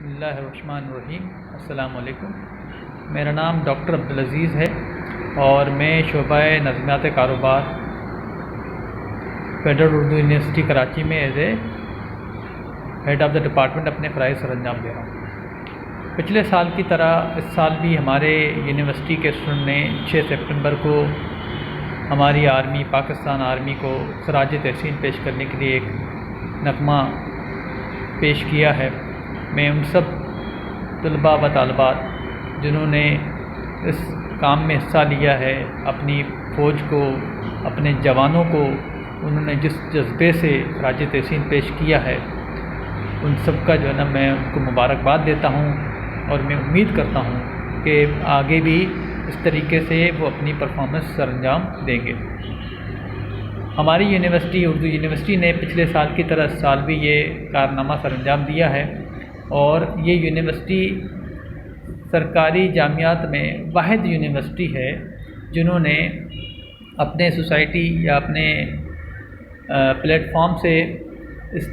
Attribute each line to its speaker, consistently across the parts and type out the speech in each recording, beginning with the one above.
Speaker 1: بسم اللہ الرحمن الرحیم۔ السلام علیکم۔ میرا نام ڈاکٹر عبدالعزیز ہے اور میں شعبہ نظمیات کاروبار فیڈرل اردو یونیورسٹی کراچی میں as a head of the department اپنے فرائض سر انجام دے رہا ہوں۔ پچھلے سال کی طرح اس سال بھی ہمارے یونیورسٹی کے اسٹوڈنٹ نے 6 سپٹمبر کو ہماری آرمی پاکستان آرمی کو خراج تحسین پیش کرنے کے لیے ایک نغمہ پیش کیا ہے۔ میں ان سب طلباء و طالبات جنہوں نے اس کام میں حصہ لیا ہے، اپنی فوج کو، اپنے جوانوں کو انہوں نے جس جذبے سے خراج تحسین پیش کیا ہے، ان سب کا جو ہے نا میں ان کو مبارکباد دیتا ہوں اور میں امید کرتا ہوں کہ آگے بھی اس طریقے سے وہ اپنی پرفارمنس سر انجام دیں گے۔ ہماری یونیورسٹی اردو یونیورسٹی نے پچھلے سال کی طرح اس سال بھی یہ کارنامہ سر انجام دیا ہے، اور یہ یونیورسٹی سرکاری جامعات میں واحد یونیورسٹی ہے جنہوں نے اپنے سوسائٹی یا اپنے پلیٹ فارم سے اس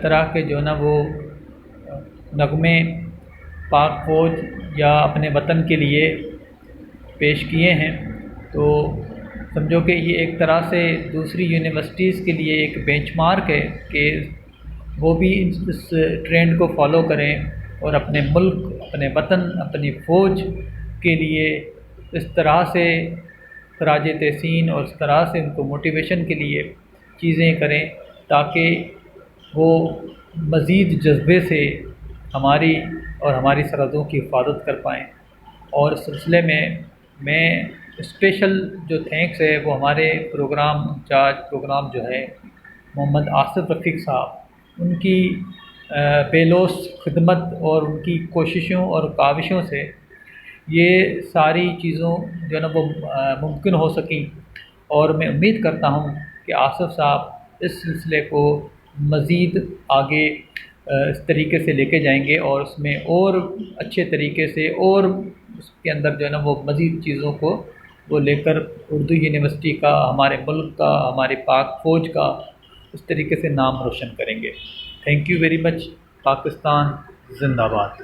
Speaker 1: طرح کے جو ہے نا وہ نغمے پاک فوج یا اپنے وطن کے لیے پیش کیے ہیں۔ تو سمجھو کہ یہ ایک طرح سے دوسری یونیورسٹیز کے لیے ایک بینچ مارک ہے کہ وہ بھی اس ٹرینڈ کو فالو کریں اور اپنے ملک، اپنے وطن، اپنی فوج کے لیے اس طرح سے خراج تحسین اور اس طرح سے ان کو موٹیویشن کے لیے چیزیں کریں تاکہ وہ مزید جذبے سے ہماری اور ہماری سرحدوں کی حفاظت کر پائیں۔ اور اس سلسلے میں اسپیشل جو تھینکس ہے وہ ہمارے پروگرام انچارج پروگرام جو ہے محمد آصف رفیق صاحب، ان کی بے لوث خدمت اور ان کی کوششوں اور کاوشوں سے یہ ساری چیزوں جو ہے نا وہ ممکن ہو سکیں، اور میں امید کرتا ہوں کہ آصف صاحب اس سلسلے کو مزید آگے اس طریقے سے لے کے جائیں گے اور اس میں اور اچھے طریقے سے اور اس کے اندر جو ہے نا وہ مزید چیزوں کو وہ لے کر اردو یونیورسٹی کا، ہمارے ملک کا، ہماری پاک فوج کا اس طریقے سے نام روشن کریں گے۔ Thank you very much. Pakistan زندہ باد۔